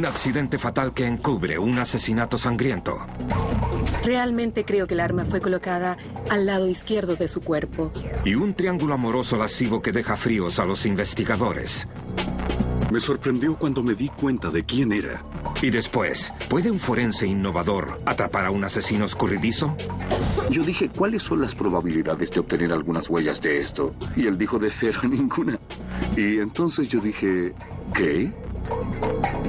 Un accidente fatal que encubre un asesinato sangriento. Realmente creo que el arma fue colocada al lado izquierdo de su cuerpo. Y un triángulo amoroso lascivo que deja fríos a los investigadores. Me sorprendió cuando me di cuenta de quién era. Y después, ¿puede un forense innovador atrapar a un asesino escurridizo? Yo dije, ¿cuáles son las probabilidades de obtener algunas huellas de esto? Y él dijo de 0 a ninguna. Y entonces yo dije, ¿qué?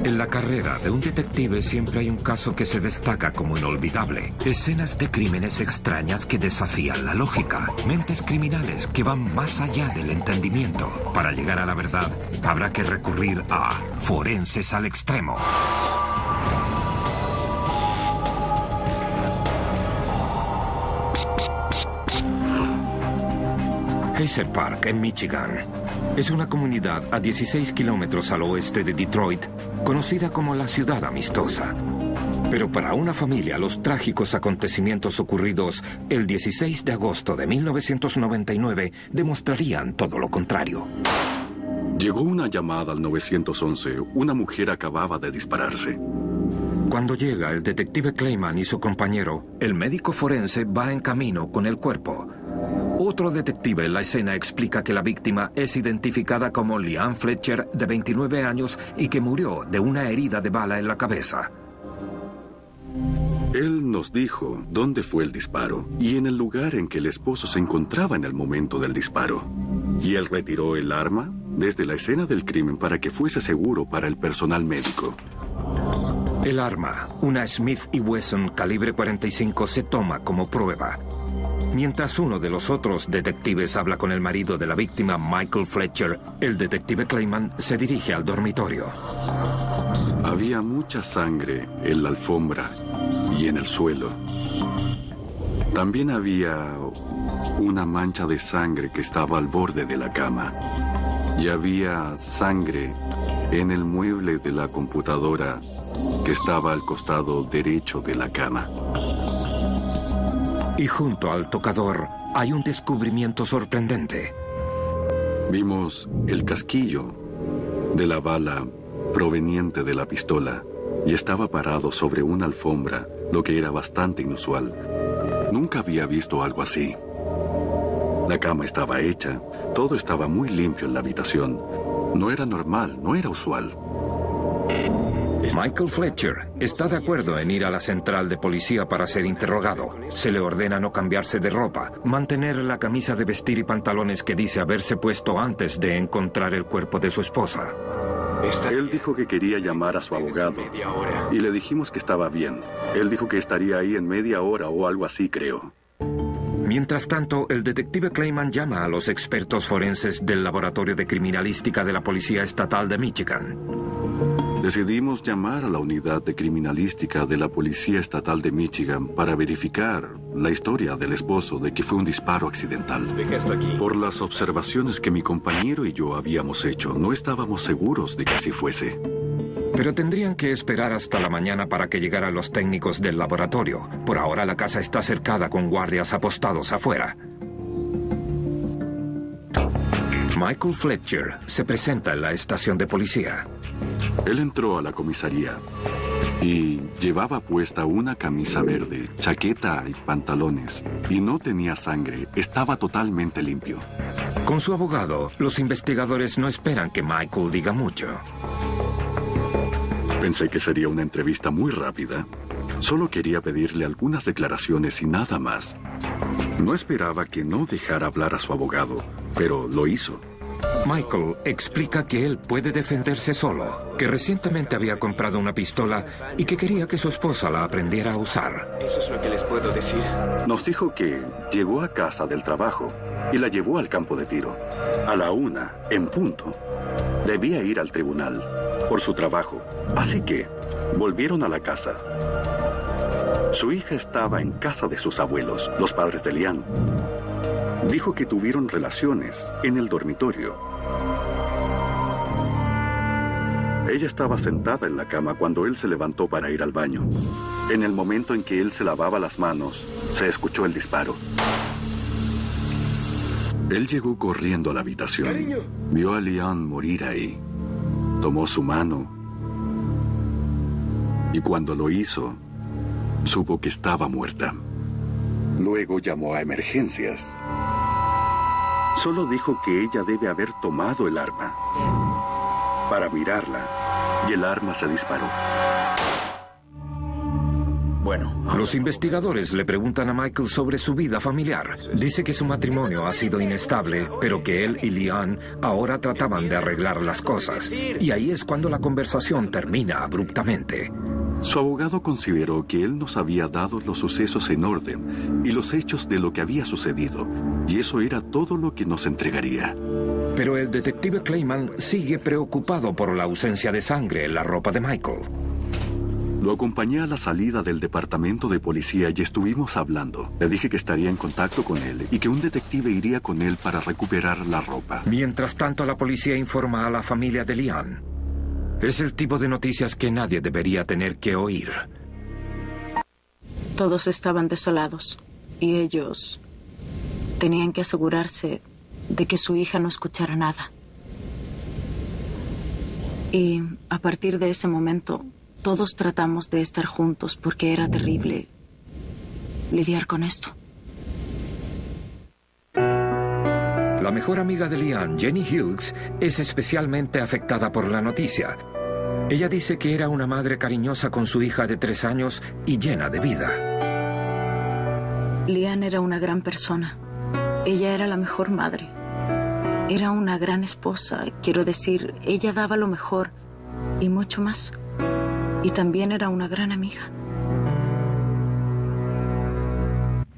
En la carrera de un detective siempre hay un caso que se destaca como inolvidable. Escenas de crímenes extrañas que desafían la lógica. Mentes criminales que van más allá del entendimiento. Para llegar a la verdad, habrá que recurrir a forenses al extremo. Hazel Park, en Michigan, es una comunidad a 16 kilómetros al oeste de Detroit, conocida como la ciudad amistosa. Pero para una familia, los trágicos acontecimientos ocurridos el 16 de agosto de 1999 demostrarían todo lo contrario. Llegó una llamada al 911. Una mujer acababa de dispararse. Cuando llega el detective Clayman y su compañero, el médico forense va en camino con el cuerpo. Otro detective en la escena explica que la víctima es identificada como Leanne Fletcher, de 29 años, y que murió de una herida de bala en la cabeza. Él nos dijo dónde fue el disparo y en el lugar en que el esposo se encontraba en el momento del disparo. Y él retiró el arma desde la escena del crimen para que fuese seguro para el personal médico. El arma, una Smith & Wesson calibre 45, se toma como prueba. Mientras uno de los otros detectives habla con el marido de la víctima, Michael Fletcher, el detective Clayman se dirige al dormitorio. Había mucha sangre en la alfombra y en el suelo. También había una mancha de sangre que estaba al borde de la cama. Y había sangre en el mueble de la computadora que estaba al costado derecho de la cama. Y junto al tocador hay un descubrimiento sorprendente. Vimos el casquillo de la bala proveniente de la pistola y estaba parado sobre una alfombra, lo que era bastante inusual. Nunca había visto algo así. La cama estaba hecha, todo estaba muy limpio en la habitación. No era normal, no era usual. Michael Fletcher está de acuerdo en ir a la central de policía para ser interrogado. Se le ordena no cambiarse de ropa, mantener la camisa de vestir y pantalones que dice haberse puesto antes de encontrar el cuerpo de su esposa. Él dijo que quería llamar a su abogado y le dijimos que estaba bien. Él dijo que estaría ahí en media hora o algo así, creo. Mientras tanto, el detective Clayman llama a los expertos forenses del Laboratorio de Criminalística de la Policía Estatal de Michigan. Decidimos llamar a la unidad de criminalística de la Policía Estatal de Michigan para verificar la historia del esposo de que fue un disparo accidental. Deja esto aquí. Por las observaciones que mi compañero y yo habíamos hecho, no estábamos seguros de que así fuese. Pero tendrían que esperar hasta la mañana para que llegaran los técnicos del laboratorio. Por ahora la casa está cercada con guardias apostados afuera. Michael Fletcher se presenta en la estación de policía. Él entró a la comisaría y llevaba puesta una camisa verde, chaqueta y pantalones. Y no tenía sangre, estaba totalmente limpio. Con su abogado, los investigadores no esperan que Michael diga mucho. Pensé que sería una entrevista muy rápida. Solo quería pedirle algunas declaraciones y nada más. No esperaba que no dejara hablar a su abogado, pero lo hizo. Michael explica que él puede defenderse solo, que recientemente había comprado una pistola y que quería que su esposa la aprendiera a usar. Eso es lo que les puedo decir. Nos dijo que llegó a casa del trabajo y la llevó al campo de tiro. A la 1, en punto. Debía ir al tribunal por su trabajo. Así que volvieron a la casa. Su hija estaba en casa de sus abuelos, los padres de Leanne. Dijo que tuvieron relaciones en el dormitorio. Ella estaba sentada en la cama cuando él se levantó para ir al baño. En el momento en que él se lavaba las manos, se escuchó el disparo. Él llegó corriendo a la habitación. ¡Cariño! Vio a Leanne morir ahí. Tomó su mano Y cuando lo hizo, supo que estaba muerta. Luego llamó a emergencias. Solo dijo que ella debe haber tomado el arma para mirarla, y el arma se disparó. Los investigadores le preguntan a Michael sobre su vida familiar. Dice que su matrimonio ha sido inestable, pero que él y Leanne ahora trataban de arreglar las cosas. Y ahí es cuando la conversación termina abruptamente. Su abogado consideró que él nos había dado los sucesos en orden y los hechos de lo que había sucedido, y eso era todo lo que nos entregaría. Pero el detective Clayman sigue preocupado por la ausencia de sangre en la ropa de Michael. Lo acompañé a la salida del departamento de policía y estuvimos hablando. Le dije que estaría en contacto con él y que un detective iría con él para recuperar la ropa. Mientras tanto, la policía informa a la familia de Leanne. Es el tipo de noticias que nadie debería tener que oír. Todos estaban desolados y ellos tenían que asegurarse de que su hija no escuchara nada. Y a partir de ese momento, todos tratamos de estar juntos porque era terrible lidiar con esto. La mejor amiga de Leanne, Jenny Hughes, es especialmente afectada por la noticia. Ella dice que era una madre cariñosa con su hija de 3 años y llena de vida. Leanne era una gran persona. Ella era la mejor madre. Era una gran esposa. Quiero decir, ella daba lo mejor y mucho más. Y también era una gran amiga.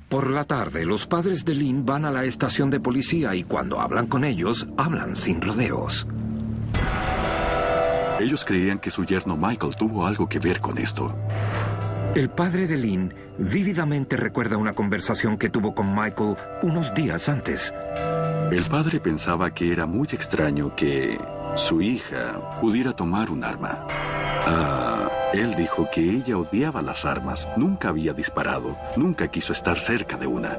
Por la tarde, los padres de Lynn van a la estación de policía y cuando hablan con ellos, hablan sin rodeos. Ellos creían que su yerno Michael tuvo algo que ver con esto. El padre de Lynn vívidamente recuerda una conversación que tuvo con Michael unos días antes. El padre pensaba que era muy extraño que su hija pudiera tomar un arma. Él dijo que ella odiaba las armas, nunca había disparado, nunca quiso estar cerca de una.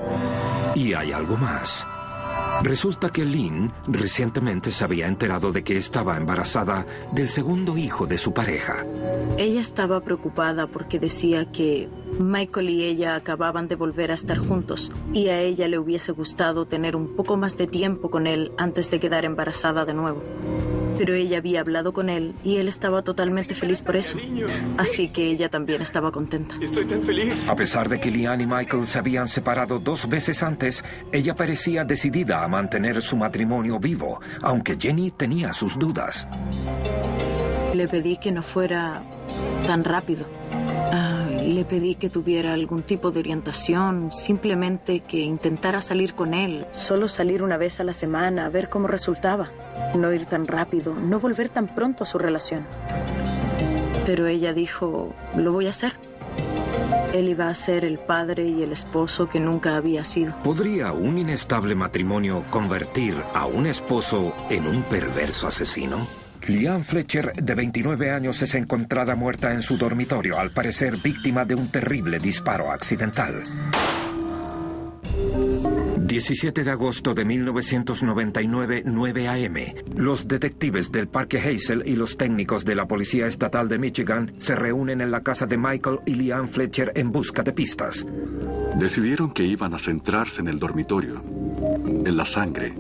Y hay algo más. Resulta que Lynn recientemente se había enterado de que estaba embarazada del segundo hijo de su pareja. Ella estaba preocupada porque decía que Michael y ella acababan de volver a estar juntos y a ella le hubiese gustado tener un poco más de tiempo con él antes de quedar embarazada de nuevo. Pero ella había hablado con él y él estaba totalmente feliz por eso. Así que ella también estaba contenta. Estoy tan feliz. A pesar de que Leanne y Michael se habían separado 2 veces antes, ella parecía decidida a mantener su matrimonio vivo, aunque Jenny tenía sus dudas. Le pedí que no fuera tan rápido. Le pedí que tuviera algún tipo de orientación, simplemente que intentara salir con él. Solo salir una vez a la semana, a ver cómo resultaba. No ir tan rápido, no volver tan pronto a su relación. Pero ella dijo, lo voy a hacer. Él iba a ser el padre y el esposo que nunca había sido. ¿Podría un inestable matrimonio convertir a un esposo en un perverso asesino? Leanne Fletcher, de 29 años, es encontrada muerta en su dormitorio, al parecer víctima de un terrible disparo accidental. 17 de agosto de 1999, 9 a.m. Los detectives del Parque Hazel y los técnicos de la Policía Estatal de Michigan se reúnen en la casa de Michael y Leanne Fletcher en busca de pistas. Decidieron que iban a centrarse en el dormitorio, en la sangre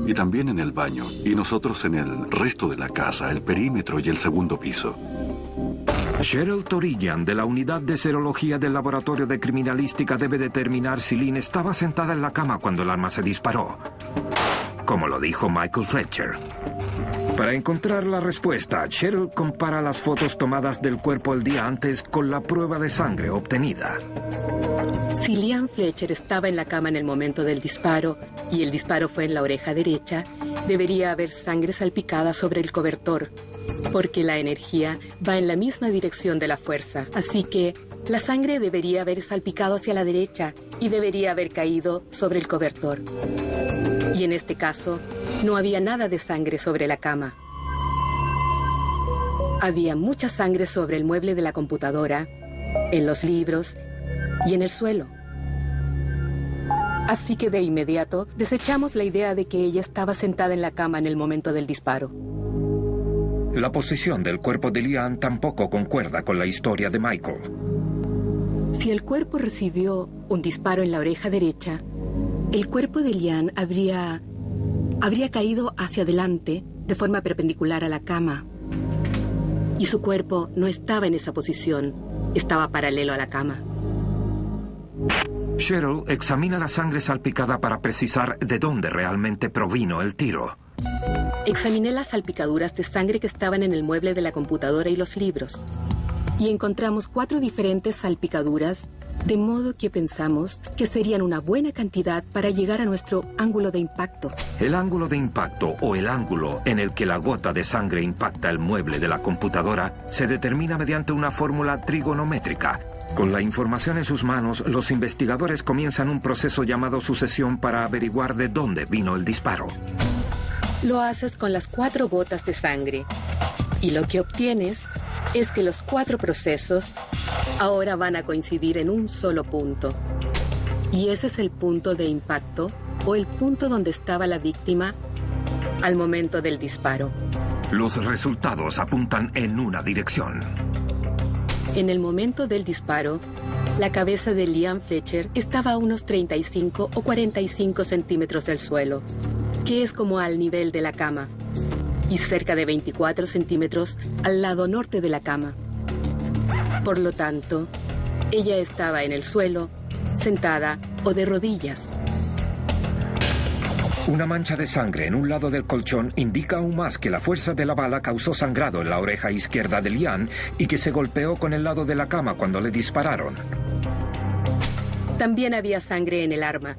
y también en el baño, y nosotros en el resto de la casa, el perímetro y el segundo piso. Cheryl Torillan, de la Unidad de Serología del Laboratorio de Criminalística, debe determinar si Lynn estaba sentada en la cama cuando el arma se disparó, como lo dijo Michael Fletcher. Para encontrar la respuesta, Cheryl compara las fotos tomadas del cuerpo el día antes con la prueba de sangre obtenida. Si Leanne Fletcher estaba en la cama en el momento del disparo y el disparo fue en la oreja derecha, debería haber sangre salpicada sobre el cobertor, porque la energía va en la misma dirección de la fuerza. Así que la sangre debería haber salpicado hacia la derecha y debería haber caído sobre el cobertor. Y en este caso, no había nada de sangre sobre la cama. Había mucha sangre sobre el mueble de la computadora, en los libros y en el suelo. Así que de inmediato desechamos la idea de que ella estaba sentada en la cama en el momento del disparo. La posición del cuerpo de Liane tampoco concuerda con la historia de Michael. Si el cuerpo recibió un disparo en la oreja derecha, el cuerpo de Liane habría caído hacia adelante de forma perpendicular a la cama. Y su cuerpo no estaba en esa posición, estaba paralelo a la cama. Cheryl examina la sangre salpicada para precisar de dónde realmente provino el tiro. Examiné las salpicaduras de sangre que estaban en el mueble de la computadora y los libros. Y encontramos 4 diferentes salpicaduras, de modo que pensamos que serían una buena cantidad para llegar a nuestro ángulo de impacto. El ángulo de impacto o el ángulo en el que la gota de sangre impacta el mueble de la computadora se determina mediante una fórmula trigonométrica. Con la información en sus manos, los investigadores comienzan un proceso llamado sucesión para averiguar de dónde vino el disparo. Lo haces con las 4 gotas de sangre y lo que obtienes es que los 4 procesos ahora van a coincidir en un solo punto. Y ese es el punto de impacto o el punto donde estaba la víctima al momento del disparo. Los resultados apuntan en una dirección. En el momento del disparo, la cabeza de Liane Fletcher estaba a unos 35 o 45 centímetros del suelo, que es como al nivel de la cama, y cerca de 24 centímetros al lado norte de la cama. Por lo tanto, ella estaba en el suelo, sentada o de rodillas. Una mancha de sangre en un lado del colchón indica aún más que la fuerza de la bala causó sangrado en la oreja izquierda de Liane y que se golpeó con el lado de la cama cuando le dispararon. También había sangre en el arma.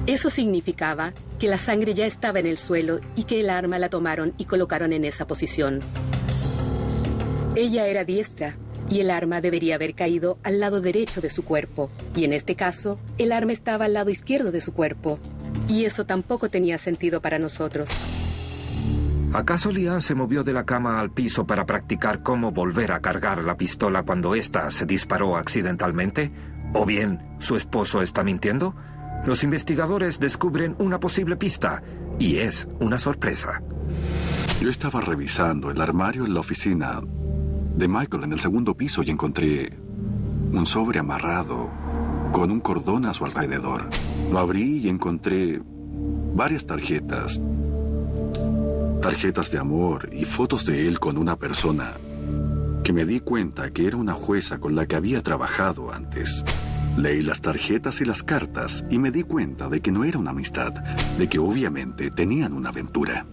Eso significaba que la sangre ya estaba en el suelo y que el arma la tomaron y colocaron en esa posición. Ella era diestra y el arma debería haber caído al lado derecho de su cuerpo. Y en este caso, el arma estaba al lado izquierdo de su cuerpo. Y eso tampoco tenía sentido para nosotros. ¿Acaso Liane se movió de la cama al piso para practicar cómo volver a cargar la pistola cuando ésta se disparó accidentalmente? ¿O bien, su esposo está mintiendo? Los investigadores descubren una posible pista, y es una sorpresa. Yo estaba revisando el armario en la oficina de Michael en el segundo piso y encontré un sobre amarrado con un cordón a su alrededor. Lo abrí y encontré varias tarjetas. Tarjetas de amor y fotos de él con una persona que me di cuenta que era una jueza con la que había trabajado antes. Leí las tarjetas y las cartas y me di cuenta de que no era una amistad, de que obviamente tenían una aventura.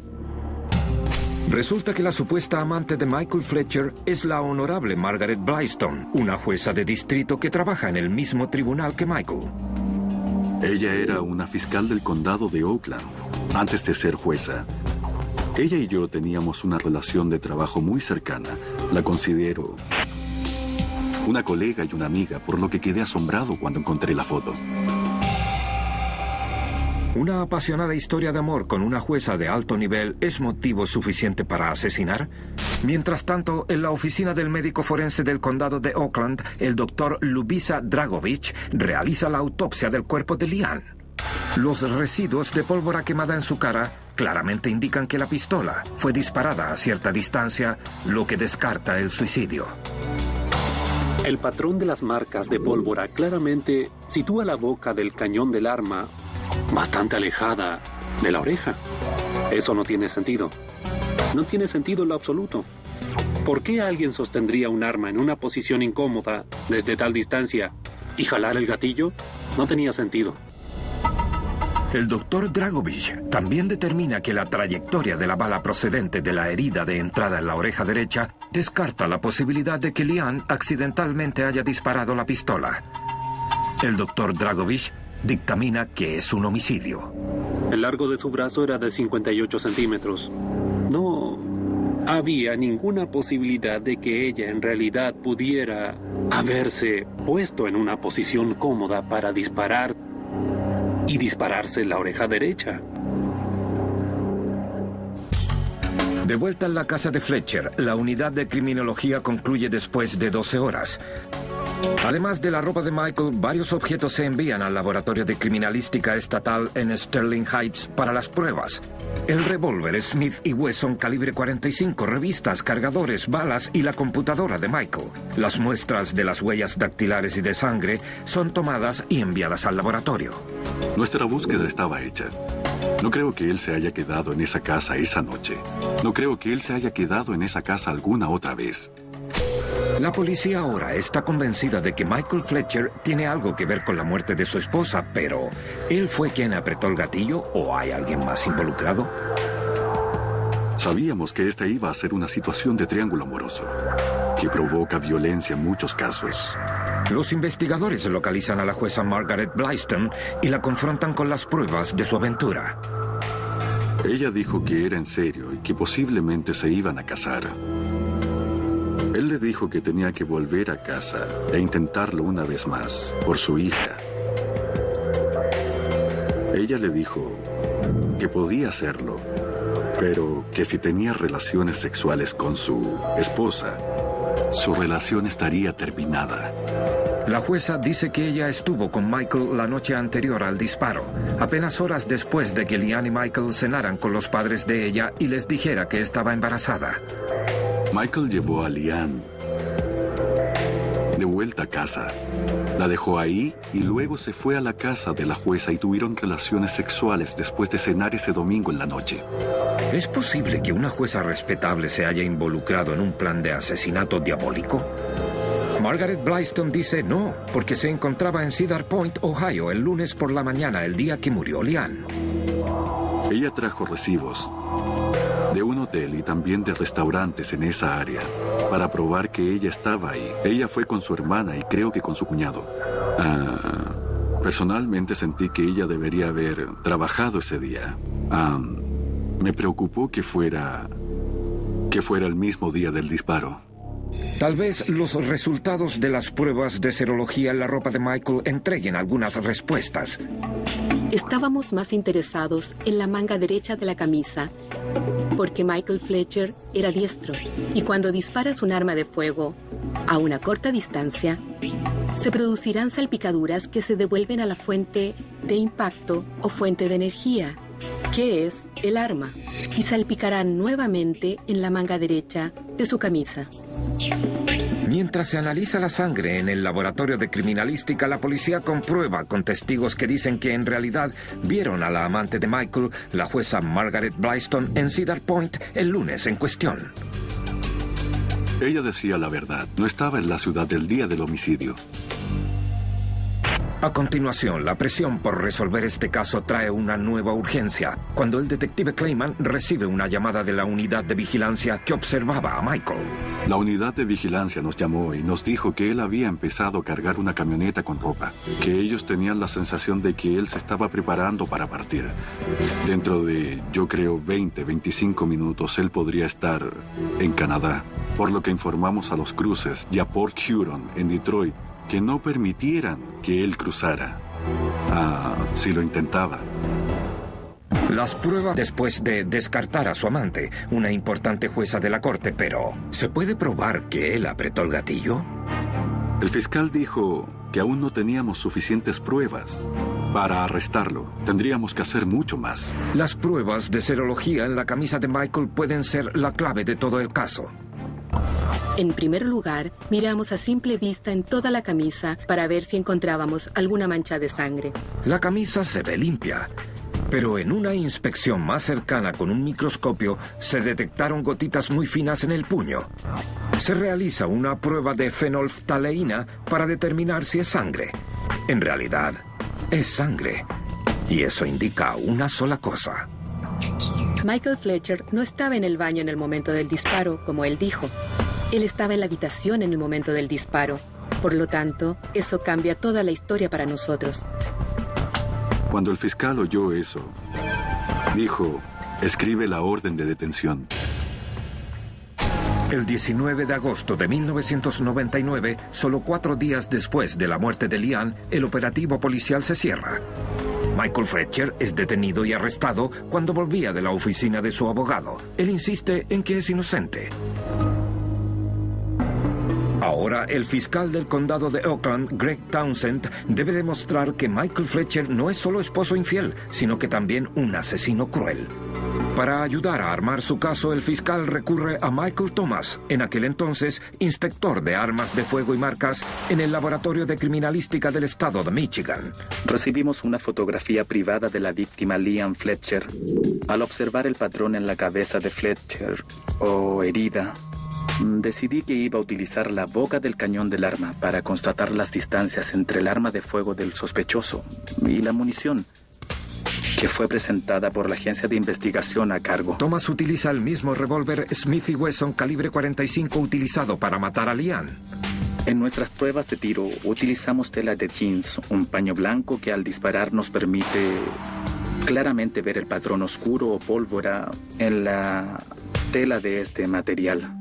Resulta que la supuesta amante de Michael Fletcher es la honorable Margaret Blystone, una jueza de distrito que trabaja en el mismo tribunal que Michael. Ella era una fiscal del condado de Oakland, antes de ser jueza. Ella y yo teníamos una relación de trabajo muy cercana. La considero una colega y una amiga, por lo que quedé asombrado cuando encontré la foto. ¿Una apasionada historia de amor con una jueza de alto nivel es motivo suficiente para asesinar? Mientras tanto, en la oficina del médico forense del condado de Oakland, el doctor Lubisa Dragovich realiza la autopsia del cuerpo de Liane. Los residuos de pólvora quemada en su cara claramente indican que la pistola fue disparada a cierta distancia, lo que descarta el suicidio. El patrón de las marcas de pólvora claramente sitúa la boca del cañón del arma bastante alejada de la oreja. Eso no tiene sentido. No tiene sentido en lo absoluto. ¿Por qué alguien sostendría un arma en una posición incómoda desde tal distancia y jalar el gatillo? No tenía sentido. El doctor Dragovich también determina que la trayectoria de la bala procedente de la herida de entrada en la oreja derecha descarta la posibilidad de que Liane accidentalmente haya disparado la pistola. El doctor Dragovich dictamina que es un homicidio. El largo de su brazo era de 58 centímetros. No había ninguna posibilidad de que ella en realidad pudiera haberse puesto en una posición cómoda para disparar y dispararse en la oreja derecha. De vuelta en la casa de Fletcher, la unidad de criminología concluye después de 12 horas. Además de la ropa de Michael, varios objetos se envían al Laboratorio de Criminalística Estatal en Sterling Heights para las pruebas. El revólver Smith & Wesson calibre 45, revistas, cargadores, balas y la computadora de Michael. Las muestras de las huellas dactilares y de sangre son tomadas y enviadas al laboratorio. Nuestra búsqueda estaba hecha. No creo que él se haya quedado en esa casa esa noche. No creo que él se haya quedado en esa casa alguna otra vez. La policía ahora está convencida de que Michael Fletcher tiene algo que ver con la muerte de su esposa, pero ¿él fue quien apretó el gatillo o hay alguien más involucrado? Sabíamos que esta iba a ser una situación de triángulo amoroso, que provoca violencia en muchos casos. Los investigadores localizan a la jueza Margaret Blyston y la confrontan con las pruebas de su aventura. Ella dijo que era en serio y que posiblemente se iban a casar. Él le dijo que tenía que volver a casa e intentarlo una vez más, por su hija. Ella le dijo que podía hacerlo, pero que si tenía relaciones sexuales con su esposa, su relación estaría terminada. La jueza dice que ella estuvo con Michael la noche anterior al disparo, apenas horas después de que Liane y Michael cenaran con los padres de ella y les dijera que estaba embarazada. Michael llevó a Liane de vuelta a casa. La dejó ahí y luego se fue a la casa de la jueza y tuvieron relaciones sexuales después de cenar ese domingo en la noche. ¿Es posible que una jueza respetable se haya involucrado en un plan de asesinato diabólico? Margaret Blyston dice no, porque se encontraba en Cedar Point, Ohio, el lunes por la mañana, el día que murió Liane. Ella trajo recibos de un hotel y también de restaurantes en esa área para probar que ella estaba ahí. Ella fue con su hermana y creo que con su cuñado. Personalmente sentí que ella debería haber trabajado ese día. Me preocupó que fuera el mismo día del disparo. Tal vez los resultados de las pruebas de serología en la ropa de Michael entreguen algunas respuestas. Estábamos más interesados en la manga derecha de la camisa, porque Michael Fletcher era diestro, y cuando disparas un arma de fuego a una corta distancia, se producirán salpicaduras que se devuelven a la fuente de impacto o fuente de energía, que es el arma, y salpicarán nuevamente en la manga derecha de su camisa. Mientras se analiza la sangre en el laboratorio de criminalística, la policía comprueba con testigos que dicen que en realidad vieron a la amante de Michael, la jueza Margaret Blyston, en Cedar Point el lunes en cuestión. Ella decía la verdad. No estaba en la ciudad del día del homicidio. A continuación, la presión por resolver este caso trae una nueva urgencia, cuando el detective Clayman recibe una llamada de la unidad de vigilancia que observaba a Michael. La unidad de vigilancia nos llamó y nos dijo que él había empezado a cargar una camioneta con ropa, que ellos tenían la sensación de que él se estaba preparando para partir. Dentro de, yo creo, 25 minutos, él podría estar en Canadá, por lo que informamos a los cruces y a Port Huron, en Detroit, que no permitieran que él cruzara, si lo intentaba. Las pruebas después de descartar a su amante, una importante jueza de la corte, pero ¿se puede probar que él apretó el gatillo? El fiscal dijo que aún no teníamos suficientes pruebas para arrestarlo. Tendríamos que hacer mucho más. Las pruebas de serología en la camisa de Michael pueden ser la clave de todo el caso. En primer lugar, miramos a simple vista en toda la camisa para ver si encontrábamos alguna mancha de sangre. La camisa se ve limpia, pero en una inspección más cercana con un microscopio se detectaron gotitas muy finas en el puño. Se realiza una prueba de fenolftaleína para determinar si es sangre. En realidad, es sangre. Y eso indica una sola cosa. Michael Fletcher no estaba en el baño en el momento del disparo, como él dijo. Él estaba en la habitación en el momento del disparo. Por lo tanto, eso cambia toda la historia para nosotros. Cuando el fiscal oyó eso, dijo, escribe la orden de detención. El 19 de agosto de 1999, solo 4 días después de la muerte de Liane, el operativo policial se cierra. Michael Fletcher es detenido y arrestado cuando volvía de la oficina de su abogado. Él insiste en que es inocente. Ahora, el fiscal del condado de Oakland, Greg Townsend, debe demostrar que Michael Fletcher no es solo esposo infiel, sino que también un asesino cruel. Para ayudar a armar su caso, el fiscal recurre a Michael Thomas, en aquel entonces inspector de armas de fuego y marcas en el Laboratorio de Criminalística del estado de Michigan. Recibimos una fotografía privada de la víctima Leanne Fletcher. Al observar el patrón en la cabeza de Fletcher, o herida, decidí que iba a utilizar la boca del cañón del arma para constatar las distancias entre el arma de fuego del sospechoso y la munición, que fue presentada por la agencia de investigación a cargo. Thomas utiliza el mismo revólver Smith & Wesson calibre 45 utilizado para matar a Leanne. En nuestras pruebas de tiro utilizamos tela de jeans, un paño blanco que al disparar nos permite claramente ver el patrón oscuro o pólvora en la tela de este material.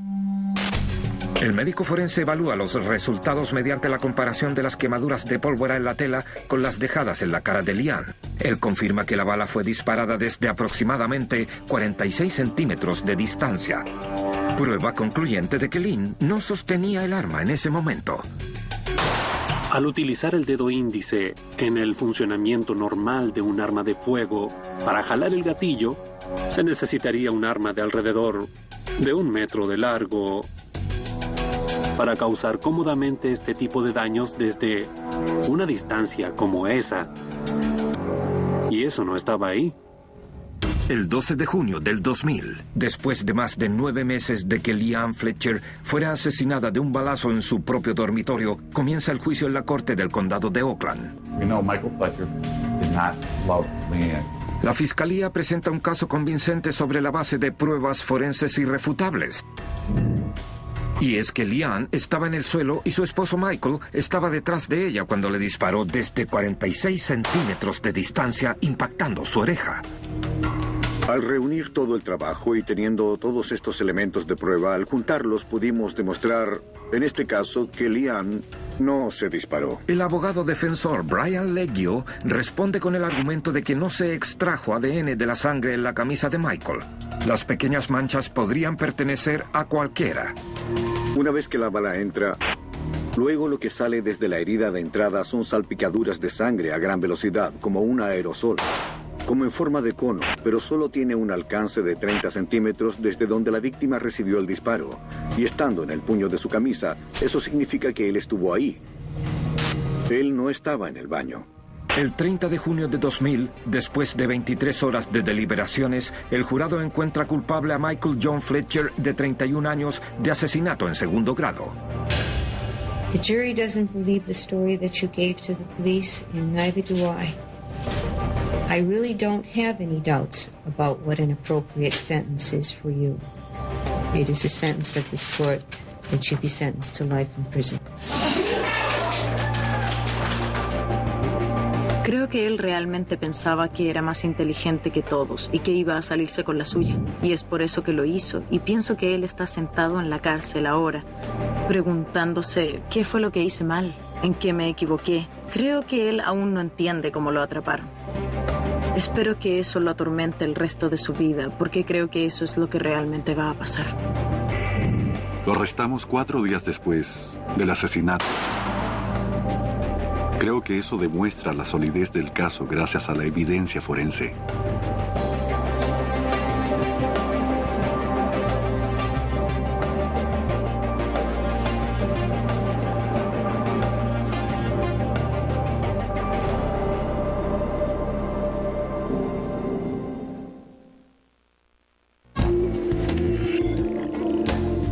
El médico forense evalúa los resultados mediante la comparación de las quemaduras de pólvora en la tela con las dejadas en la cara de Leanne. Él confirma que la bala fue disparada desde aproximadamente 46 centímetros de distancia. Prueba concluyente de que Lynn no sostenía el arma en ese momento. Al utilizar el dedo índice en el funcionamiento normal de un arma de fuego para jalar el gatillo, se necesitaría un arma de alrededor de 1 metro de largo para causar cómodamente este tipo de daños desde una distancia como esa. Y eso no estaba ahí. El 12 de junio del 2000, después de más de 9 meses de que Leanne Fletcher fuera asesinada de un balazo en su propio dormitorio, comienza el juicio en la corte del condado de Oakland. Michael Fletcher did not love Leanne. La fiscalía presenta un caso convincente sobre la base de pruebas forenses irrefutables. Y es que Leanne estaba en el suelo y su esposo Michael estaba detrás de ella cuando le disparó desde 46 centímetros de distancia, impactando su oreja. Al reunir todo el trabajo y teniendo todos estos elementos de prueba, al juntarlos pudimos demostrar, en este caso, que Leanne no se disparó. El abogado defensor Brian Leggio responde con el argumento de que no se extrajo ADN de la sangre en la camisa de Michael. Las pequeñas manchas podrían pertenecer a cualquiera. Una vez que la bala entra, luego lo que sale desde la herida de entrada son salpicaduras de sangre a gran velocidad, como un aerosol, como en forma de cono, pero solo tiene un alcance de 30 centímetros desde donde la víctima recibió el disparo. Y estando en el puño de su camisa, eso significa que él estuvo ahí. Él no estaba en el baño. El 30 de junio de 2000, después de 23 horas de deliberaciones, el jurado encuentra culpable a Michael John Fletcher, de 31 años, de asesinato en segundo grado. The jury doesn't believe the story that you gave to the police, and neither do I. I really don't have any doubts about what an appropriate sentence is for you. It is a sentence of this court that you be sentenced to life in prison. Creo que él realmente pensaba que era más inteligente que todos y que iba a salirse con la suya. Y es por eso que lo hizo. Y pienso que él está sentado en la cárcel ahora, preguntándose qué fue lo que hice mal, en qué me equivoqué. Creo que él aún no entiende cómo lo atraparon. Espero que eso lo atormente el resto de su vida, porque creo que eso es lo que realmente va a pasar. Lo arrestamos 4 días después del asesinato. Creo que eso demuestra la solidez del caso gracias a la evidencia forense.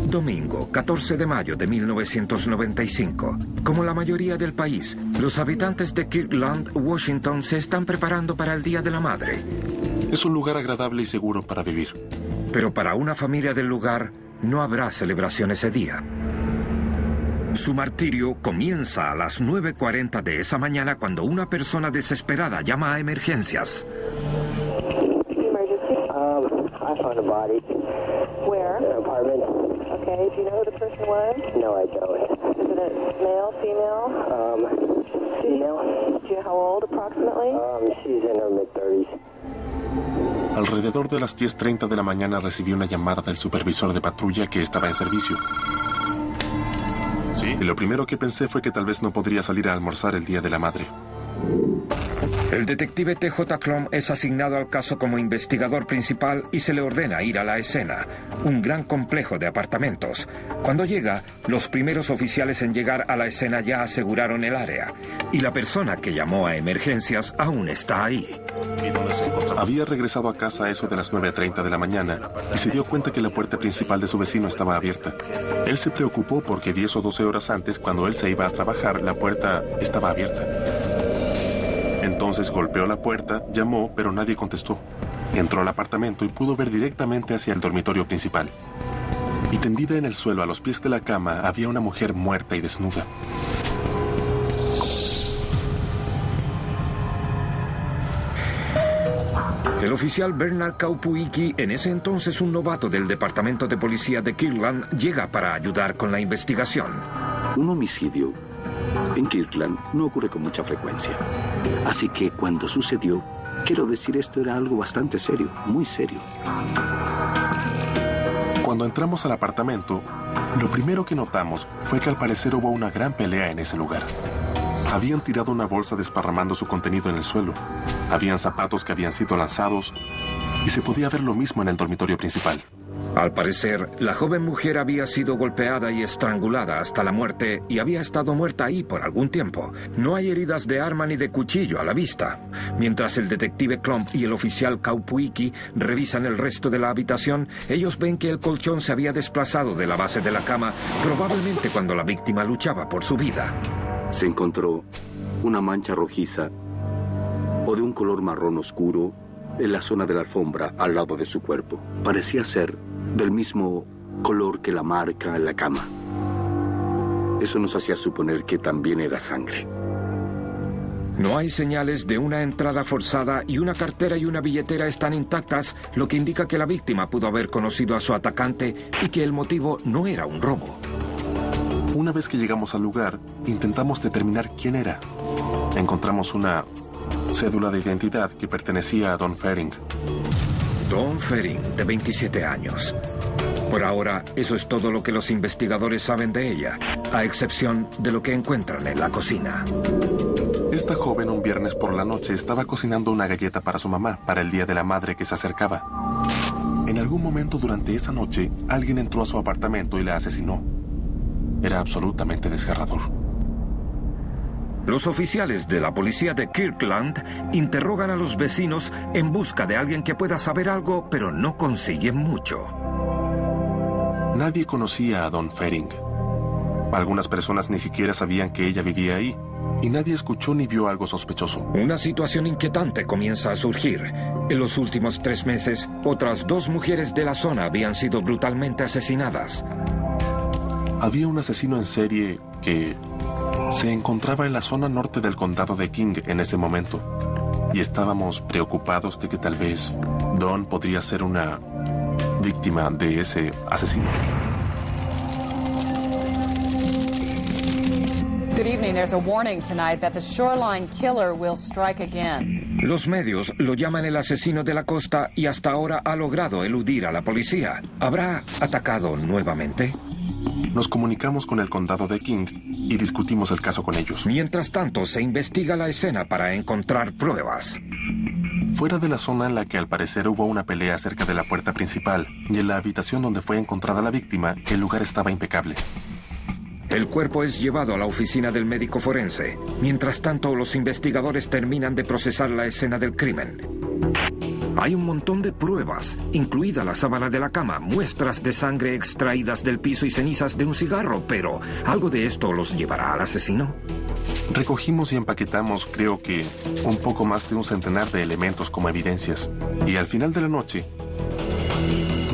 Domingo, 14 de mayo de 1995. Como la mayoría del país, los habitantes de Kirkland, Washington, se están preparando para el Día de la Madre. Es un lugar agradable y seguro para vivir. Pero para una familia del lugar, no habrá celebración ese día. Su martirio comienza a las 9:40 de esa mañana cuando una persona desesperada llama a emergencias. I found a body. Where? In an apartment. Okay, do you know who the person was? No, I don't. Is it a male, female? Female. Do you know how old approximately? She's in her mid-30s. Alrededor de las 10:30 de la mañana recibí una llamada del supervisor de patrulla que estaba en servicio. Sí, y lo primero que pensé fue que tal vez no podría salir a almorzar el Día de la Madre. El detective T.J. Klum es asignado al caso como investigador principal y se le ordena ir a la escena, un gran complejo de apartamentos. Cuando llega, los primeros oficiales en llegar a la escena ya aseguraron el área, y la persona que llamó a emergencias aún está ahí. Había regresado a casa a eso de las 9:30 de la mañana y se dio cuenta que la puerta principal de su vecino estaba abierta. Él se preocupó porque 10 o 12 horas antes, cuando él se iba a trabajar, la puerta estaba abierta. Entonces golpeó la puerta, llamó, pero nadie contestó. Entró al apartamento y pudo ver directamente hacia el dormitorio principal. Y tendida en el suelo a los pies de la cama había una mujer muerta y desnuda. El oficial Bernard Kaupuiki, en ese entonces un novato del departamento de policía de Kirtland, llega para ayudar con la investigación. Un homicidio en Kirtland no ocurre con mucha frecuencia. Así que cuando sucedió, quiero decir, esto era algo bastante serio, muy serio. Cuando entramos al apartamento, lo primero que notamos fue que al parecer hubo una gran pelea en ese lugar. Habían tirado una bolsa desparramando su contenido en el suelo. Habían zapatos que habían sido lanzados y se podía ver lo mismo en el dormitorio principal. Al parecer, la joven mujer había sido golpeada y estrangulada hasta la muerte y había estado muerta ahí por algún tiempo. No hay heridas de arma ni de cuchillo a la vista. Mientras el detective Klump y el oficial Kaupuiki revisan el resto de la habitación, ellos ven que el colchón se había desplazado de la base de la cama, probablemente cuando la víctima luchaba por su vida. Se encontró una mancha rojiza o de un color marrón oscuro en la zona de la alfombra al lado de su cuerpo. Parecía ser del mismo color que la marca en la cama. Eso nos hacía suponer que también era sangre. No hay señales de una entrada forzada y una cartera y una billetera están intactas, lo que indica que la víctima pudo haber conocido a su atacante y que el motivo no era un robo. Una vez que llegamos al lugar, intentamos determinar quién era. Encontramos una cédula de identidad que pertenecía a Dawn Fering. Dawn Fering, de 27 años. Por ahora, eso es todo lo que los investigadores saben de ella, a excepción de lo que encuentran en la cocina. Esta joven un viernes por la noche estaba cocinando una galleta para su mamá, para el Día de la Madre que se acercaba. En algún momento durante esa noche, alguien entró a su apartamento y la asesinó. Era absolutamente desgarrador. Los oficiales de la policía de Kirtland interrogan a los vecinos en busca de alguien que pueda saber algo, pero no consiguen mucho. Nadie conocía a Dawn Fering. Algunas personas ni siquiera sabían que ella vivía ahí, y nadie escuchó ni vio algo sospechoso. Una situación inquietante comienza a surgir. En los últimos 3 meses, otras 2 mujeres de la zona habían sido brutalmente asesinadas. Había un asesino en serie que se encontraba en la zona norte del condado de King en ese momento. Y estábamos preocupados de que tal vez Dawn podría ser una víctima de ese asesino. Good evening. There's a warning tonight that the shoreline killer will strike again. Los medios lo llaman el asesino de la costa y hasta ahora ha logrado eludir a la policía. ¿Habrá atacado nuevamente? Nos comunicamos con el condado de King y discutimos el caso con ellos. Mientras tanto, se investiga la escena para encontrar pruebas. Fuera de la zona en la que al parecer hubo una pelea cerca de la puerta principal y en la habitación donde fue encontrada la víctima, el lugar estaba impecable. El cuerpo es llevado a la oficina del médico forense. Mientras tanto, los investigadores terminan de procesar la escena del crimen. Hay un montón de pruebas, incluida la sábana de la cama, muestras de sangre extraídas del piso y cenizas de un cigarro, pero ¿algo de esto los llevará al asesino? Recogimos y empaquetamos, creo que, un poco más de un centenar de elementos como evidencias. Y al final de la noche,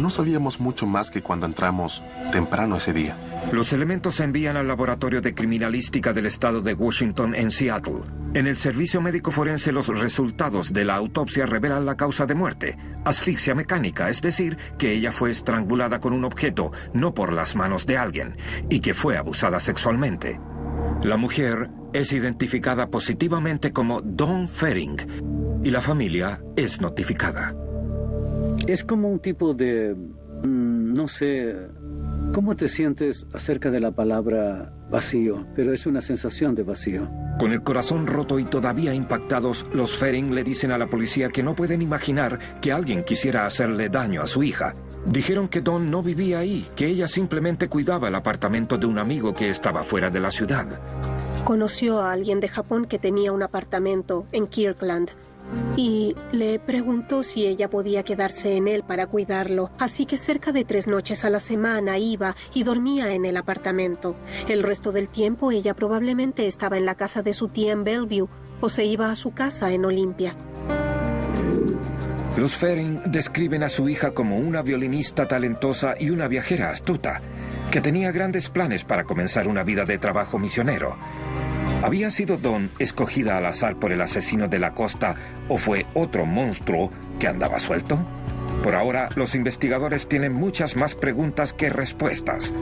no sabíamos mucho más que cuando entramos temprano ese día. Los elementos se envían al laboratorio de criminalística del estado de Washington en Seattle. En el servicio médico forense, los resultados de la autopsia revelan la causa de muerte: asfixia mecánica, es decir, que ella fue estrangulada con un objeto, no por las manos de alguien, y que fue abusada sexualmente. La mujer es identificada positivamente como Dawn Fering y la familia es notificada. Es como un tipo de, no sé, ¿Cómo te sientes acerca de la palabra vacío? Pero es una sensación de vacío. Con el corazón roto y todavía impactados, los Fearing le dicen a la policía que no pueden imaginar que alguien quisiera hacerle daño a su hija. Dijeron que Dawn no vivía ahí, que ella simplemente cuidaba el apartamento de un amigo que estaba fuera de la ciudad. Conoció a alguien de Japón que tenía un apartamento en Kirkland y le preguntó si ella podía quedarse en él para cuidarlo. Así que cerca de 3 noches a la semana iba y dormía en el apartamento. El resto del tiempo ella probablemente estaba en la casa de su tía en Bellevue o se iba a su casa en Olympia. Los Fearing describen a su hija como una violinista talentosa y una viajera astuta, que tenía grandes planes para comenzar una vida de trabajo misionero. ¿Había sido Dawn escogida al azar por el asesino de la costa o fue otro monstruo que andaba suelto? Por ahora, los investigadores tienen muchas más preguntas que respuestas.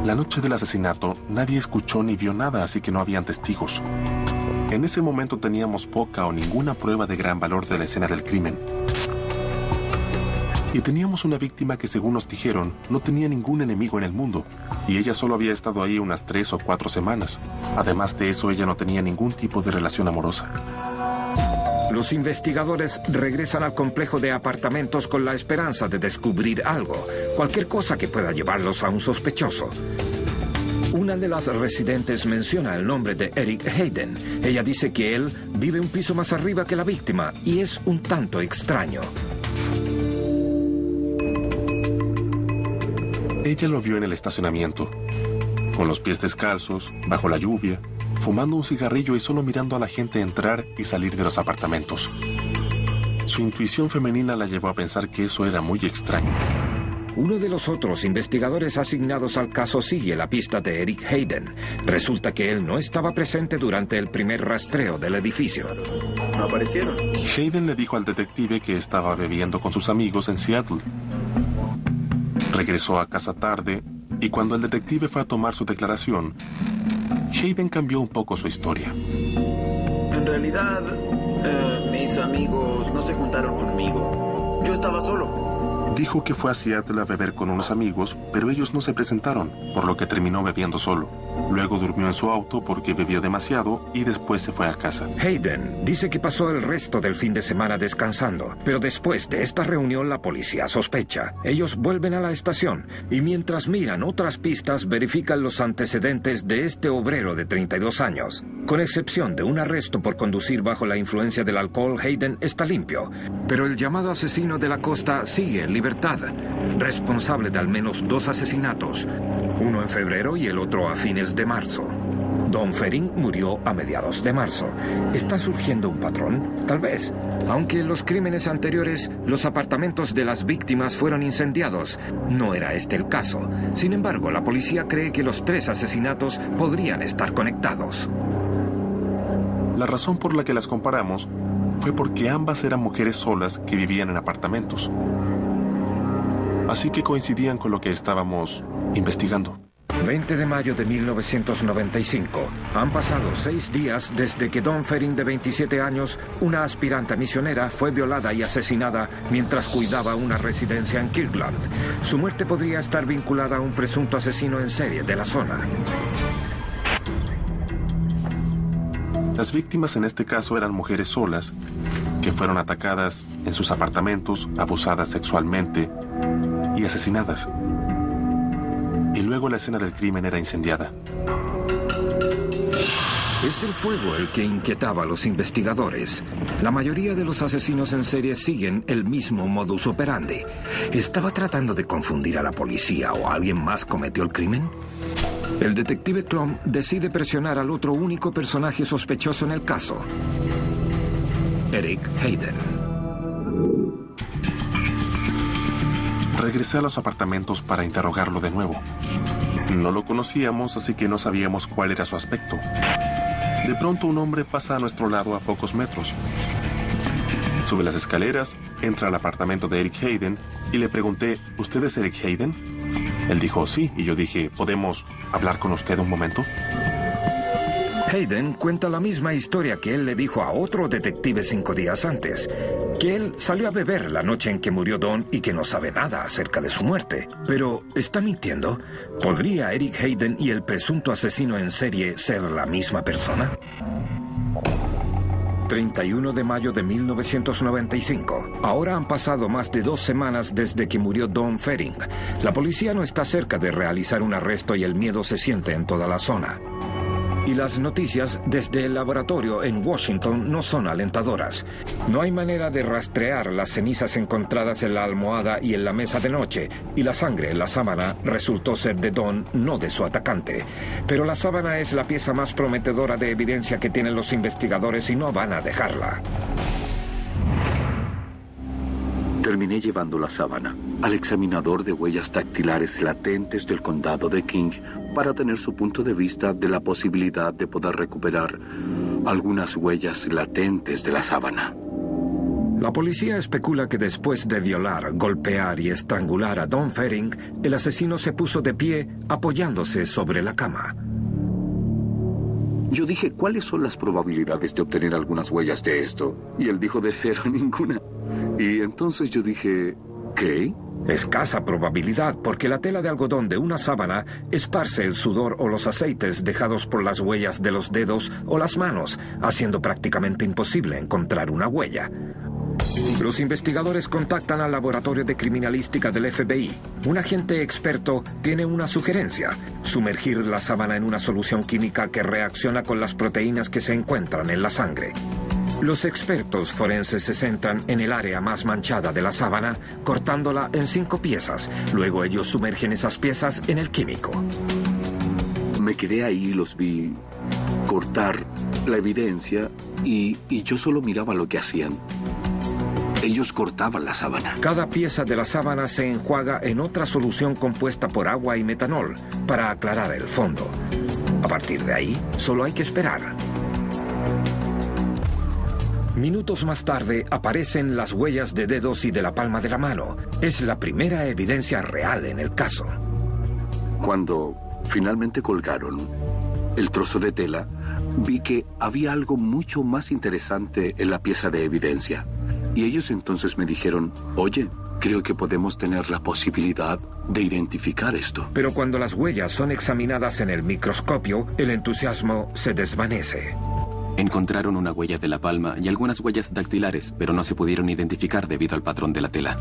La noche del asesinato, nadie escuchó ni vio nada, así que no habían testigos. En ese momento teníamos poca o ninguna prueba de gran valor de la escena del crimen. Y teníamos una víctima que, según nos dijeron, no tenía ningún enemigo en el mundo. Y ella solo había estado ahí unas 3 o 4 semanas. Además de eso, ella no tenía ningún tipo de relación amorosa. Los investigadores regresan al complejo de apartamentos con la esperanza de descubrir algo, cualquier cosa que pueda llevarlos a un sospechoso. Una de las residentes menciona el nombre de Eric Hayden. Ella dice que él vive un piso más arriba que la víctima y es un tanto extraño. Ella lo vio en el estacionamiento, con los pies descalzos, bajo la lluvia, fumando un cigarrillo y solo mirando a la gente entrar y salir de los apartamentos. Su intuición femenina la llevó a pensar que eso era muy extraño. Uno de los otros investigadores asignados al caso sigue la pista de Eric Hayden. Resulta que él no estaba presente durante el primer rastreo del edificio. No aparecieron. Hayden le dijo al detective que estaba bebiendo con sus amigos en Seattle. Regresó a casa tarde y cuando el detective fue a tomar su declaración, Hayden cambió un poco su historia. En realidad, mis amigos no se juntaron conmigo. Yo estaba solo. Dijo que fue a Seattle a beber con unos amigos, pero ellos no se presentaron, por lo que terminó bebiendo solo. Luego durmió en su auto porque bebió demasiado y después se fue a casa. Hayden dice que pasó el resto del fin de semana descansando, pero después de esta reunión la policía sospecha. Ellos vuelven a la estación y mientras miran otras pistas verifican los antecedentes de este obrero de 32 años. Con excepción de un arresto por conducir bajo la influencia del alcohol, Hayden está limpio, pero el llamado asesino de la costa sigue en libertad, responsable de al menos 2 asesinatos, uno en febrero y el otro a fines de marzo. Dawn Fearing murió a mediados de marzo. ¿Está surgiendo un patrón? Tal vez. Aunque en los crímenes anteriores los apartamentos de las víctimas fueron incendiados, no era este el caso. Sin embargo, la policía cree que los 3 asesinatos podrían estar conectados. La razón por la que las comparamos fue porque ambas eran mujeres solas que vivían en apartamentos. Así que coincidían con lo que estábamos investigando. 20 de mayo de 1995. Han pasado 6 días desde que Dawn Fearing, de 27 años, una aspirante misionera, fue violada y asesinada mientras cuidaba una residencia en Kirkland. Su muerte podría estar vinculada a un presunto asesino en serie de la zona. Las víctimas en este caso eran mujeres solas que fueron atacadas en sus apartamentos, abusadas sexualmente y asesinadas. Y luego la escena del crimen era incendiada. Es el fuego el que inquietaba a los investigadores. La mayoría de los asesinos en serie siguen el mismo modus operandi. ¿Estaba tratando de confundir a la policía o alguien más cometió el crimen? El detective Klum decide presionar al otro único personaje sospechoso en el caso, Eric Hayden. Regresé a los apartamentos para interrogarlo de nuevo. No lo conocíamos, así que no sabíamos cuál era su aspecto. De pronto un hombre pasa a nuestro lado a pocos metros. Sube las escaleras, entra al apartamento de Eric Hayden y le pregunté, ¿usted es Eric Hayden? Él dijo, sí, y yo dije, ¿podemos hablar con usted un momento? Hayden cuenta la misma historia que él le dijo a otro detective 5 días antes, que él salió a beber la noche en que murió Don y que no sabe nada acerca de su muerte. Pero, ¿está mintiendo? ¿Podría Eric Hayden y el presunto asesino en serie ser la misma persona? 31 de mayo de 1995. Ahora han pasado más de 2 semanas desde que murió Don Fering. La policía no está cerca de realizar un arresto y el miedo se siente en toda la zona. Y las noticias desde el laboratorio en Washington no son alentadoras. No hay manera de rastrear las cenizas encontradas en la almohada y en la mesa de noche, y la sangre en la sábana resultó ser de Don, no de su atacante. Pero la sábana es la pieza más prometedora de evidencia que tienen los investigadores y no van a dejarla. Terminé llevando la sábana al examinador de huellas dactilares latentes del condado de King para tener su punto de vista de la posibilidad de poder recuperar algunas huellas latentes de la sábana. La policía especula que después de violar, golpear y estrangular a Don Fering, el asesino se puso de pie apoyándose sobre la cama. Yo dije, ¿cuáles son las probabilidades de obtener algunas huellas de esto? Y él dijo, de 0, ninguna. Y entonces yo dije, ¿qué? Escasa probabilidad, porque la tela de algodón de una sábana esparce el sudor o los aceites dejados por las huellas de los dedos o las manos, haciendo prácticamente imposible encontrar una huella. Los investigadores contactan al laboratorio de criminalística del FBI. Un agente experto tiene una sugerencia: sumergir la sábana en una solución química que reacciona con las proteínas que se encuentran en la sangre. Los expertos forenses se centran en el área más manchada de la sábana, cortándola en 5 piezas. Luego ellos sumergen esas piezas en el químico. Me quedé ahí y los vi cortar la evidencia y yo solo miraba lo que hacían. Ellos cortaban la sábana. Cada pieza de la sábana se enjuaga en otra solución compuesta por agua y metanol para aclarar el fondo. A partir de ahí, solo hay que esperar. Minutos más tarde aparecen las huellas de dedos y de la palma de la mano. Es la primera evidencia real en el caso. Cuando finalmente colgaron el trozo de tela, vi que había algo mucho más interesante en la pieza de evidencia. Y ellos entonces me dijeron, oye, creo que podemos tener la posibilidad de identificar esto. Pero cuando las huellas son examinadas en el microscopio, el entusiasmo se desvanece. Encontraron una huella de la palma y algunas huellas dactilares, pero no se pudieron identificar debido al patrón de la tela.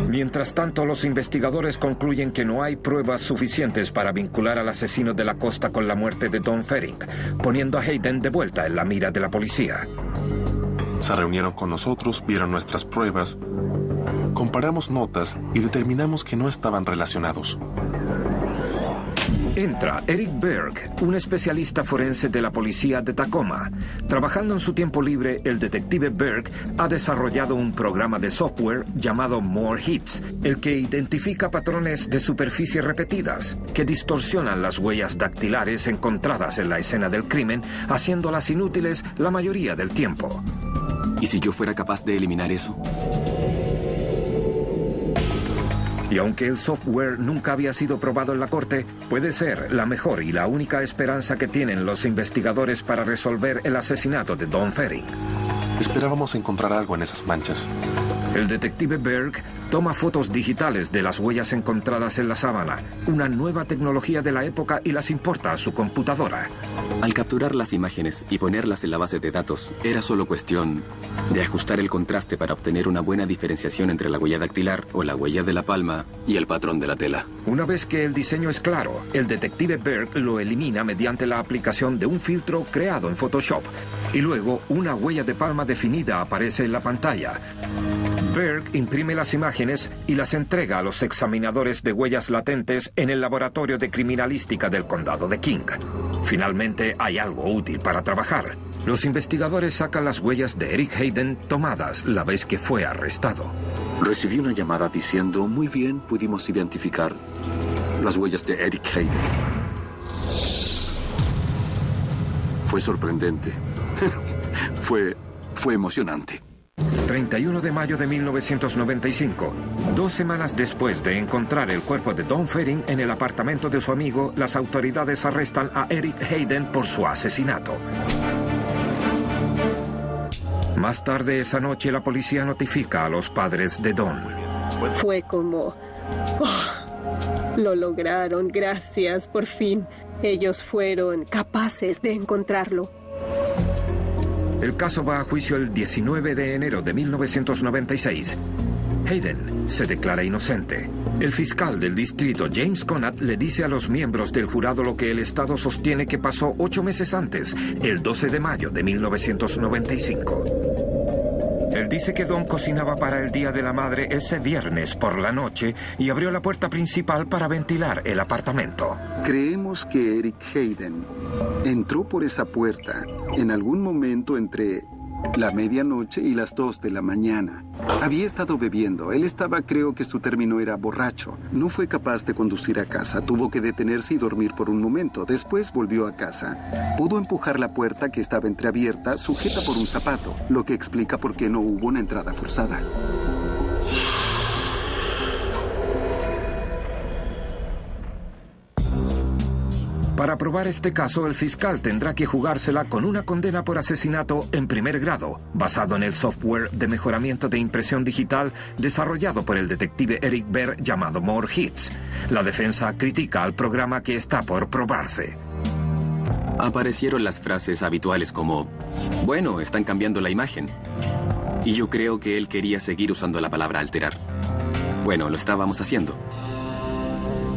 Mientras tanto, los investigadores concluyen que no hay pruebas suficientes para vincular al asesino de la costa con la muerte de Don Fering, poniendo a Hayden de vuelta en la mira de la policía. Se reunieron con nosotros, vieron nuestras pruebas, comparamos notas y determinamos que no estaban relacionados. Entra Eric Berg, un especialista forense de la policía de Tacoma. Trabajando en su tiempo libre, el detective Berg ha desarrollado un programa de software llamado More Hits, el que identifica patrones de superficie repetidas, que distorsionan las huellas dactilares encontradas en la escena del crimen, haciéndolas inútiles la mayoría del tiempo. ¿Y si yo fuera capaz de eliminar eso? Y aunque el software nunca había sido probado en la corte, puede ser la mejor y la única esperanza que tienen los investigadores para resolver el asesinato de Don Fering. Esperábamos encontrar algo en esas manchas. El detective Berg toma fotos digitales de las huellas encontradas en la sábana, una nueva tecnología de la época, y las importa a su computadora. Al capturar las imágenes y ponerlas en la base de datos, era solo cuestión de ajustar el contraste para obtener una buena diferenciación entre la huella dactilar o la huella de la palma y el patrón de la tela. Una vez que el diseño es claro, el detective Berg lo elimina mediante la aplicación de un filtro creado en Photoshop, y luego una huella de palma definida aparece en la pantalla. Berg imprime las imágenes y las entrega a los examinadores de huellas latentes en el laboratorio de criminalística del condado de King. Finalmente hay algo útil para trabajar. Los investigadores sacan las huellas de Eric Hayden tomadas la vez que fue arrestado. Recibí una llamada diciendo, muy bien, pudimos identificar las huellas de Eric Hayden. Fue sorprendente. Fue emocionante. 31 de mayo de 1995. 2 semanas después de encontrar el cuerpo de Don Fering en el apartamento de su amigo, las autoridades arrestan a Eric Hayden por su asesinato. Más tarde esa noche, la policía notifica a los padres de Don. Fue como... Oh, lo lograron, gracias, por fin. Ellos fueron capaces de encontrarlo. El caso va a juicio el 19 de enero de 1996. Hayden se declara inocente. El fiscal del distrito, James Conant, le dice a los miembros del jurado lo que el Estado sostiene que pasó 8 meses antes, el 12 de mayo de 1995. Él dice que Don cocinaba para el Día de la Madre ese viernes por la noche y abrió la puerta principal para ventilar el apartamento. Creemos que Eric Hayden entró por esa puerta en algún momento entre la medianoche y las 2 de la mañana. Había estado bebiendo. Él estaba, creo que su término era borracho. No fue capaz de conducir a casa. Tuvo que detenerse y dormir por un momento. Después volvió a casa. Pudo empujar la puerta que estaba entreabierta, sujeta por un zapato, lo que explica por qué no hubo una entrada forzada. Para probar este caso, el fiscal tendrá que jugársela con una condena por asesinato en primer grado, basado en el software de mejoramiento de impresión digital desarrollado por el detective Eric Berr llamado More Hits. La defensa critica al programa que está por probarse. Aparecieron las frases habituales como, bueno, están cambiando la imagen. Y yo creo que él quería seguir usando la palabra alterar. Bueno, lo estábamos haciendo.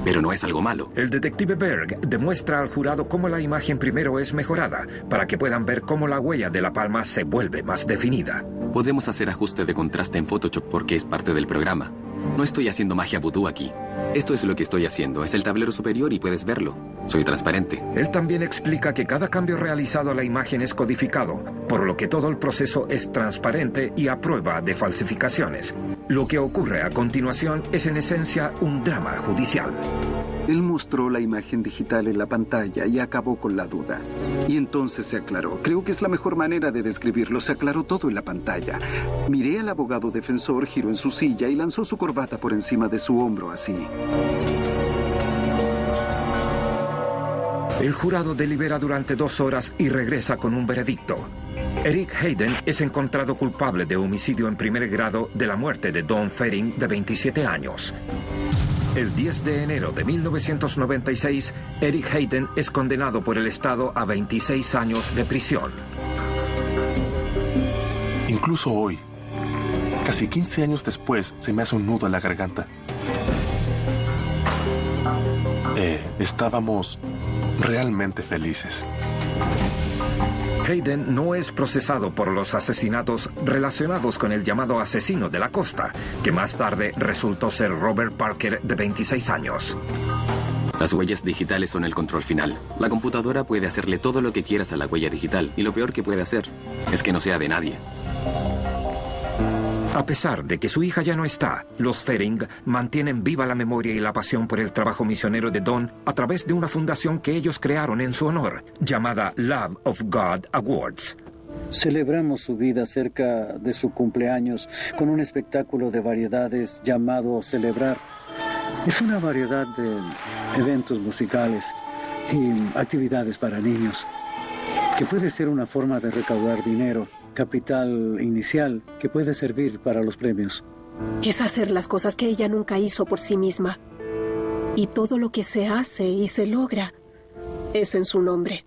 Pero no es algo malo. El detective Berg demuestra al jurado cómo la imagen primero es mejorada, para que puedan ver cómo la huella de la palma se vuelve más definida. Podemos hacer ajuste de contraste en Photoshop porque es parte del programa. No estoy haciendo magia vudú aquí. Esto es lo que estoy haciendo. Es el tablero superior y puedes verlo. Soy transparente. Él también explica que cada cambio realizado a la imagen es codificado, por lo que todo el proceso es transparente y a prueba de falsificaciones. Lo que ocurre a continuación es en esencia un drama judicial. Él mostró la imagen digital en la pantalla y acabó con la duda. Y entonces se aclaró. Creo que es la mejor manera de describirlo. Se aclaró todo en la pantalla. Miré al abogado defensor, giró en su silla y lanzó su corbata por encima de su hombro así. El jurado delibera durante 2 horas y regresa con un veredicto. Eric Hayden es encontrado culpable de homicidio en primer grado de la muerte de Don Fering, de 27 años. El 10 de enero de 1996, Eric Hayden es condenado por el Estado a 26 años de prisión. Incluso hoy, casi 15 años después, se me hace un nudo en la garganta. Estábamos realmente felices. Hayden no es procesado por los asesinatos relacionados con el llamado asesino de la costa, que más tarde resultó ser Robert Parker, de 26 años. Las huellas digitales son el control final. La computadora puede hacerle todo lo que quieras a la huella digital, y lo peor que puede hacer es que no sea de nadie. A pesar de que su hija ya no está, los Fering mantienen viva la memoria y la pasión por el trabajo misionero de Don a través de una fundación que ellos crearon en su honor, llamada Love of God Awards. Celebramos su vida cerca de su cumpleaños con un espectáculo de variedades llamado Celebrar. Es una variedad de eventos musicales y actividades para niños, que puede ser una forma de recaudar dinero, capital inicial que puede servir para los premios. Es hacer las cosas que ella nunca hizo por sí misma. Y todo lo que se hace y se logra es en su nombre.